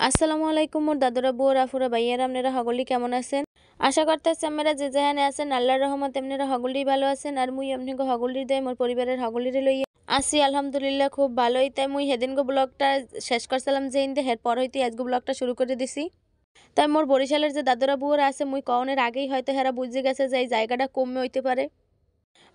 আসসালামু আলাইকুম মোর দাদুরা বুয়ার আফুরা ভাইয়ারা আপনারা হগলি কেমন আছেন। আশা করতেছি আপনারা যে যেখানে আছেন আল্লাহর রহমতে আপনারা হগলি ভালো আছেন। আর মুই আপনাকে হগলির দেয় মোর পরিবারের হগলিরে লইয়া আসি আলহামদুলিল্লাহ খুব ভালোই। তাই মুই হেদিনগো ব্লগটা শেষ করছিলাম যে ইন্দে এরপর হইতে আজকে ব্লগটা শুরু করে দিছি। তাই মোর বরিশালের যে দাদুরা বুয়ারা আছে মুই কওনের আগেই হয়তো হেরা বুঝে গেছে যে এই জায়গাটা কমে হইতে পারে।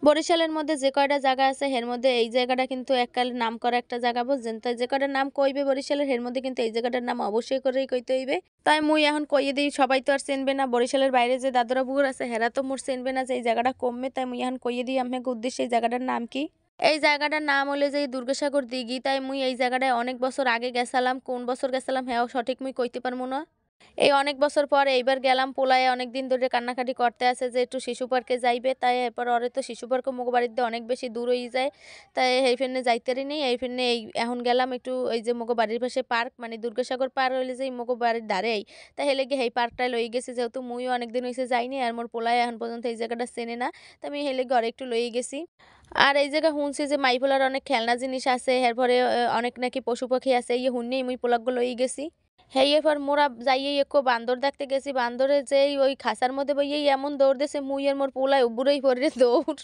বরিশালের মধ্যে যে কয়টা জায়গা আছে এর মধ্যে এই জায়গাটা কিন্তু এককালে নাম করা একটা জায়গা, বুঝছেন। তাই যে কয়টার নাম কইবে বরিশালের এর মধ্যে কিন্তু এই জায়গাটার নাম অবশ্যই করেই কইতে হইবে। তাই মুই এখন কইয়ে দিই, সবাই তো আর চিনবে না, বরিশালের বাইরে যে দাদুরা বুয়ার আছে হেরা তো মোর চিনবে না যে এই জায়গাটা কমবে। তাই মুই এখন কইয়ে দিই আপনাকে উদ্দেশ্যে এই জায়গাটার নাম কি। এই জায়গাটার নাম হলে যে দুর্গাসাগর দিঘি। তাই মুই এই জায়গাটায় অনেক বছর আগে গেছিলাম, কোন বছর গেছিলাম হ্যাঁ সঠিক মুই কইতে পারবো না। এই অনেক বছর পর এইবার গেলাম। পোলায় অনেক দিন ধরে কান্নাকাটি করতে আছে যে একটু শিশু পার্কে যাইবে। তাই এরপর ওরে তো শিশু পার্ক মুগো বাড়িতে অনেক বেশি দূর হয়ে যায়। তাই এই ফেনে যাইতেরি নেই, এই ফেনে এই এখন গেলাম একটু ওই যে মুগো বাড়ির পাশে পার্ক মানে দুর্গাসাগর পার হইলে যে মুগো বাড়ির ধারেই। তাই হেলে গিয়ে এই পার্কটায় লই গেছি, যেহেতু মুইও অনেকদিন হয়েছে যাইনি আর মোর পোলায় এখন পর্যন্ত এই জায়গাটা চেনে না। তাই আমি হেলে ঘরে একটু লই গেছি। আর এই জায়গা শুনছি যে মাইফোলার অনেক খেলনা জিনিস আছে, এরপরে অনেক নাকি পশু পাখি আছে, এই শুননেই মুই পোলাকগুলো লই গেছি। হেই এবার মোরা যাইয়ে একো বান্দর দেখতে গেছি, বান্দরে যেই ওই খাঁচার মধ্যে বইয়েই এমন দৌড় দিছে মুই আর মোর পোলায় উবুড়েই পড়ে দৌড়।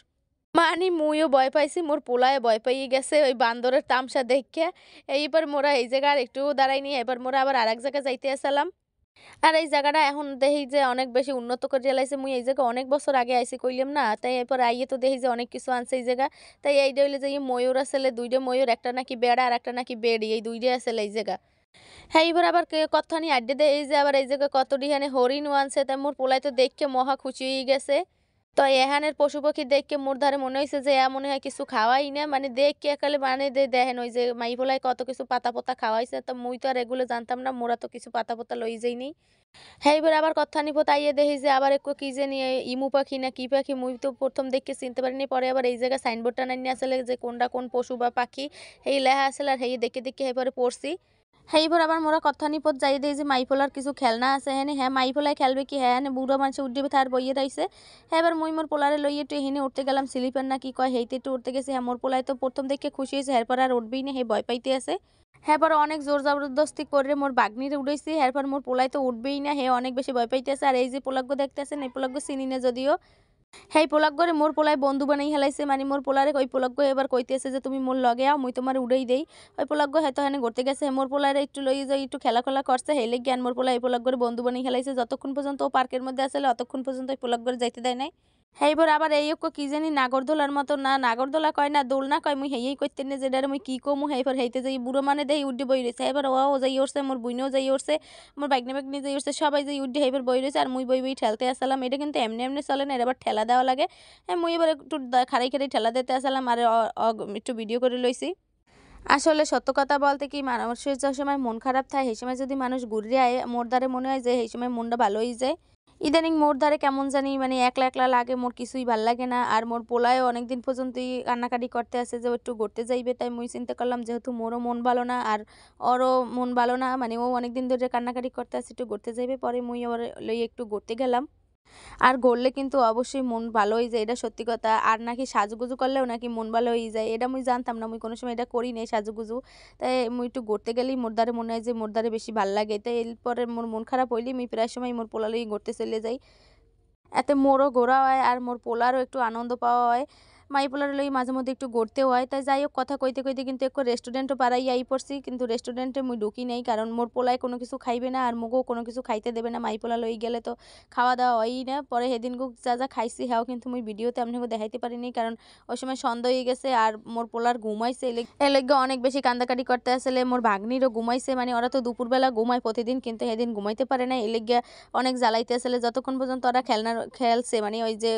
মানে মুইও ভয় পাইছি, মোর পোলায় ভয় পাইয়ে গেছে ওই বান্দরের তামসা দেখে। এইবার মোরা এই জায়গা আর একটু দাঁড়াইনি, এবার মোরা আবার আরেক জায়গায় যাইতে আসলাম। আর এই জায়গাটা এখন দেখি যে অনেক বেশি উন্নত করে লাইছে। মুই এই জায়গা অনেক বছর আগে আইছি কইলাম না, তাই এরপর আইয়ে তো দেখি যে অনেক কিছু আনছে এই জায়গা। তাই এইটা হইলে যে ময়ূর আসলে দুইটা ময়ূর, একটা নাকি বেড়া আর একটা নাকি বেড়ি, এই দুইটাই আসলে এই জায়গা। হ্যাঁ, এবার আবার কতখানি আড্ডা দেয় এই যে আবার এই জায়গায় কতটি হানে হরিণ আনছে। তাই মোর পোলাই তো দেখে মহা খুশি হয়ে গেছে। তো এহানের পশু পাখি দেখে মোর ধারে মনে হয়েছে যে মনে হয় কিছু খাওয়াই না, মানে দেখে একালে মানে দেখেন ওই যে মাই পোলাই কত কিছু পাতা পোতা খাওয়াইছে। তো মুই তো আর এগুলো জানতাম না, মোরা তো কিছু পাতা পোতা লই যাইনি। হ্যাঁ, এবার আবার কতখানি পর তাইয়ে দেখি যে আবার একটু কি জানি ইমু পাখি না কি পাখি, মুই তো প্রথম দেখে চিনতে পারিনি। পরে আবার এই জায়গায় সাইনবোর্ডটা নাইনি আসলে যে কোনটা কোন পশু বা পাখি এই লেখা আসলে, আর হেই দেখে দেখে এবারে পড়ছি। সেইবার আবার মোরা কথানি পথ যাই দেই যে মাইফোলার কিছু খেলনা আছে হেনে, হ্যাঁ মাইফোলাই খেলবে কি, হ্যাঁ বুড়ো মানুষ উঠবে তার বইয়ে রইছে। হ্যাঁ, এবার মুই মোর পোলারে লইয়ে একটু হেনে উঠতে গেলাম, স্লিপার না কি কয় হেইতে একটু উঠতে গেছি। হ্যাঁ, মোর পোলাই তো প্রথম দেখে খুশি হয়েছে, এরপর আর উঠবেই না, হে ভয় পাইতে আছে। হ্যাঁ, পর অনেক জোর জবরদস্তি করে মোর বাগনিরে উঠাইছি, এরপর মোর পোলাই তো উঠবেই না, হে অনেক বেশি ভয় পাইতে আছে। আর এই যে পোলাগ্য দেখতেছেন এই পোলাগ্য চিনি না যদিও। হেই পোলাগ্গরে মোর পোলায় বন্ধু বানাই হেলাইছে, মানে মোর পোলারে ওই পোলাগ্গ এবার কইতেছে যে তুমি মোর লগে আও মুই তোমার উড়াই দেই। ওই পোলাগ্গ হয়তো হানে ঘুরতে গেছে, মোর পোলারে একটু লই যাই একটু খেলা করছে, হেলে জ্ঞান মোর পোলা এই পোলাগ্গরে বন্ধু বানাই হেলাইছে। যতক্ষণ পর্যন্ত ও পার্কের মধ্যে আসলে অতক্ষণ পর্যন্ত ওই পোলাগ্গরে যাইতে দেয় নাই। হেইবার আবার এই কি জানি নাগরদোলার মতো, না নাগরদোলা কয় না দোলনা কয়, মুই হেই করতে নে যেটারে মুই কি কমু। হেইবার হেইতে যাই বুড়ো মানে দেই উড্ডে বই রয়েছে। এবার ও যাই উঠছে, মোর বুইনেও যাই উঠছে, মোর বাইকনি যাই উঠছে, সবাই যাই উড্ডে হেইবার বই রয়েছে। আর মুই বই বই ঠেলতে আসলাম। এটা কিন্তু এমনি এমনি চলে না, এর আবার ঠেলা দেওয়া লাগে। হ্যাঁ, মুই এবার একটু খাড়াই খাড়াই ঠেলা দিতে আসলাম আর একটু ভিডিও করে লইছি। আসলে সত্য কথা বলতে কি, মানুষের যে সময় মন খারাপ থাকে সেই সময় যদি মানুষ ঘুরে আয় মোর দ্বারে মনে হয় যে সেই সময় মনটা ভালো হয়ে যায়। ইদানিং মোর ধারে কেমন জানি মানে একলা একলা লাগে, মোর কিছুই ভাল লাগে না। আর মোর পোলায়ও অনেকদিন পর্যন্তই কান্নাকাটি করতে আছে যে ও একটু ঘুরতে যাইবে। তাই মুই চিন্তা করলাম যেহেতু মোরও মন ভালো না আর ওরও মন ভালো না, মানে ও অনেকদিন ধরে কান্নাকাটি করতে আছে একটু ঘুরতে যাইবে, পরে মুই ওর লই একটু ঘুরতে গেলাম। আর ঘুরলে কিন্তু অবশ্যই মন ভালো হয়ে যায়, এটা সত্যি কথা। আর নাকি সাজুগুজু করলেও নাকি মন ভালো হয়ে যায়, এটা মুই জানতাম না, মুই কোনো সময় এটা করি নাই সাজুগুজু। তাই মুই একটু ঘুরতে গেলেই মোর দ্বারে মনে হয় যে মোর দ্বারে বেশি ভাল লাগে। তাই এরপরে মোর মন খারাপ হইলে মুই প্রায় সময় মোর পোলালেই ঘুরতে চলে যাই। এতে মোরও ঘোরা হয় আর মোর পোলারও একটু আনন্দ পাওয়া হয়। মাই পোলার লই মাঝে মধ্যে একটু ঘুরতেও হয়। তাই যাই হোক, কথা কইতে কইতে কিন্তু একটু রেস্টুরেন্টও পাড়াই আই পড়ছি, কিন্তু রেস্টুরেন্টে মুই ঢুকি নেই, কারণ মোর পোলায় কোনো কিছু খাইবে না আর মুগও কোনো কিছু খাইতে দেবে না। মাই পোলা লই গেলে তো খাওয়া দাওয়া হয়ই না। পরে সেদিন যা যা খাইছি হ্যাঁ কিন্তু মুই ভিডিওতে আপনাকে দেখাইতে পারিনি, কারণ ওই সময় সন্ধ্যা হয়ে গেছে আর মোর পোলার ঘুমাইছে। এলেগে অনেক বেশি কান্দাকাটি করতে আসলে মোর ভাগ্নিরও ঘুমাইছে, মানে ওরা তো দুপুরবেলা ঘুমায় প্রতিদিন, কিন্তু সেদিন ঘুমাইতে পারে না। এলেগে অনেক জ্বালাইতে আসলে যতক্ষণ পর্যন্ত ওরা খেলছে, মানে ওই যে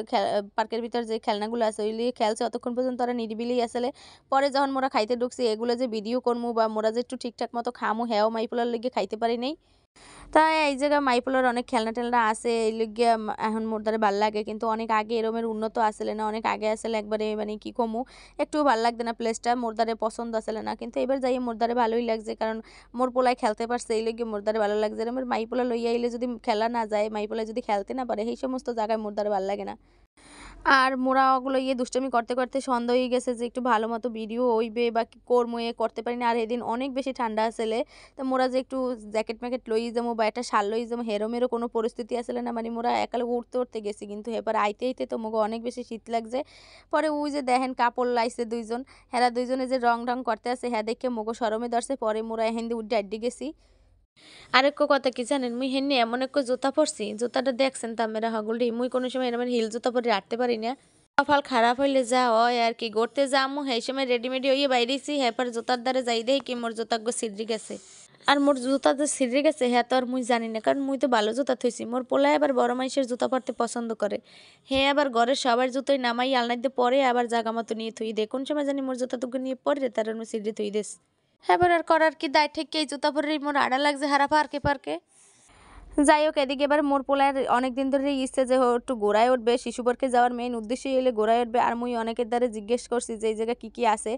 পার্কের ভিতর যে খেলনাগুলো আছে ওইগুলি খেলছে অতক্ষণ পর্যন্ত ওরা নিরিবিলি আসলে। পরে যখন মোরা খাইতে ঢুকছি এগুলো যে ভিডিও করমু বা মোরা যে একটু ঠিকঠাক মতো খামু হ্যাঁ মাইপোলার লেগে খাইতে পারি নাই। তাই এই জায়গায় মাইপোলার অনেক খেলনা টেলনা আছে, এই লিগে এখন মোর দ্বারা ভাল লাগে, কিন্তু অনেক আগে এরমের উন্নত আসলে না, অনেক আগে আসলে একবারে মানে কি কমু একটু ভাল লাগবে না, প্লেসটা মোর দ্বারে পছন্দ আসলে না। কিন্তু এবার যাই মোর দ্বারে ভালোই লাগছে, কারণ মোর পোলায় খেলতে পারছে, এই লিগে মোর দ্বারে ভালো লাগছে। এরমের মাইপোলা লইয়া আইলে যদি খেলা না যায়, মাইপোলা যদি খেলতে না পারে সেই সমস্ত জায়গায় মোর দ্বারা ভালো লাগে না। আর মোরা ওগুলো দুষ্টামি করতে করতে সন্ধ্যা হয়ে গেছে যে একটু ভালো মতো ভিডিও হইবে বা কি করবো করতে পারি না। আর এদিন অনেক বেশি ঠান্ডা আসলে, তো মোরা যে একটু জ্যাকেট ম্যাকেট লই যাবো বা একটা শাল লই যাবো হেরোমেরও কোনো পরিস্থিতি আসলে না, মানে মোরা একালে উঠতে উঠতে গেছি, কিন্তু এবার আইতে আইতে তো মোকে অনেক বেশি শীত লাগছে। পরে ওই যে দেখেন কাপড় লাইছে দুইজন, হেরা দুইজনে যে রং ঢং করতে আছে হ্যাঁ দেখে মোকে সরমে ধরছে। পরে মোরা এহেন দিয়ে উঠে আড্ডি গেছি। আরেকটা কথা কি জানেন, মুই হেননি এমন একটা জুতা পরছি, জুতাটা দেখছেন তা মেরা হগলটি, মুই কোনো সময় এরকম হিল জুতা পরে হাঁটতে পারি না। কপাল খারাপ হইলে যা হয় আর কি, গড়তে যামু সেই সময় রেডিমেডি হইয়ে বাইরেছি, হ্যাঁ জুতার দ্বারে যাই দেই কি মোর জুতাগ্য ছিদ্রি গেছে। আর মোর জুতা যে ছিদ্রি গেছে হ্যাঁ তো আর মুই জানি না, কারণ মুই তো ভালো জুতা থইছি। মোর পোলায় আবার বড় মাইসের জুতা পরতে পছন্দ করে, হ্যাঁ আবার ঘরের সবার জুতোই নামাই আলনাই দিয়ে পরে আবার জাগা মতো নিয়ে থুই দে, কোন সময় জানি মোর জুতা তুকে নিয়ে পরে তার আমি ছিদ্রি থুই দেস। এবার আর করার কি, দায় ঠিক এই জুতা পরেই মোর আড়া লাগছে হারা পার্কে পার্কে। যাই হোক, এদিকে এবার মোর পোলার অনেকদিন ধরে ইচ্ছে যে ও একটু গোড়ায় উঠবে, শিশু পার্কে যাওয়ার মেইন উদ্দেশ্যই হলে গোড়ায় উঠবে। আর মুই অনেকের দ্বারা জিজ্ঞেস করছি যে এই জায়গায় কী আছে,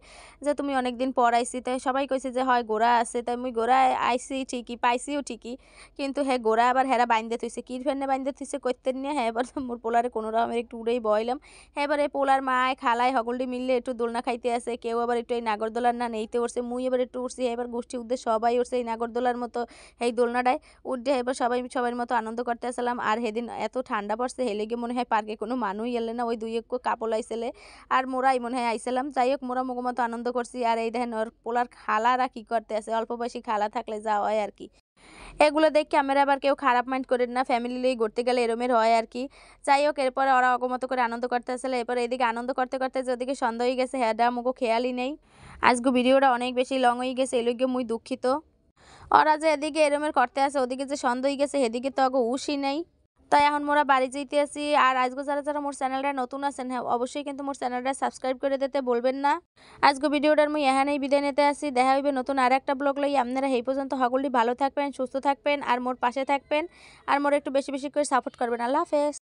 যে তুমি অনেকদিন পর আইসি, তাই সবাই কইছে যে হয় গোড়া আছে। তাই মুই গোড়ায় আইসি ঠিকই, পাইছিও ঠিকই, কিন্তু হ্যাঁ গোড়া আবার হেরা বাইন্দে থইছে, কি ফেরনে বাইন্দে থইছে করতে নিয়ে। হ্যাঁ এবার মোর পোলারে কোনো রকমের একটু উড়েই বইলাম। হ্যাঁ এবার এই পোলার মায় খালায় হগলটি মিললে একটু দোলনা খাইতে আছে, কেউ আবার একটু এই নাগরদোলার না নেইতে উঠছে, মুই এবার একটু উঠছি। এবার গোষ্ঠী উদ্দেশ্য সবাই উঠছে এই নাগরদোলার মতো এই দোলনাটায় উঠে, এবার সবাই সবার মতো আনন্দ করতে আসলাম। আর সেদিন এত ঠান্ডা পড়ছে হেলে গিয়ে মনে হয় পার্কে কোনো মানুষই এলে না, ওই দুই এক কাপড় আইসেলে আর মোরাই মনে হয় আইসালাম। যাই হোক মোরা মুখ মতো আনন্দ করছি। আর এই দেখেন ওর পোলার খালারা কি করতে আছে, অল্প বয়সী খালা থাকলে যা হয় আর কি। এগুলো দেখে আমরা আবার কেউ খারাপ মাইন্ড করেন না, ফ্যামিলি লিয়ে ঘুরতে গেলে এরমের হয় আর কি। যাই হোক এরপরে ওরা অগমতো করে আনন্দ করতে আসলে, এরপর এদিকে আনন্দ করতে করতে যেদিকে সন্ধ্যা হয়ে গেছে হ্যাঁ মুখো খেয়ালই নেই। আজকে ভিডিওটা অনেক বেশি লং হয়ে গেছে, এলিগে মুই দুঃখিত। ওরা যে এদিকে এরমের করতে আছে ওদিকে যে সন্দেহ হয়ে গেছে সেদিকে তো আগে উশই নেই। তাই এখন মোরা বাড়ি যেতে আসি। আর আজকে যারা যারা মোর চ্যানেলটা নতুন আছেন হ্যাঁ অবশ্যই কিন্তু মোর চ্যানেলটা সাবস্ক্রাইব করে দিতে বলবেন না। আজকে ভিডিওটার মুই এখানেই বিদায় নিতে আসি, দেখা হইবে নতুন আর একটা ব্লগ লই। আপনারা এই পর্যন্ত সকলেই ভালো থাকবেন, সুস্থ থাকবেন আর মোর পাশে থাকবেন, আর মোর একটু বেশি বেশি করে সাপোর্ট করবেন। আল্লাহ হাফেজ।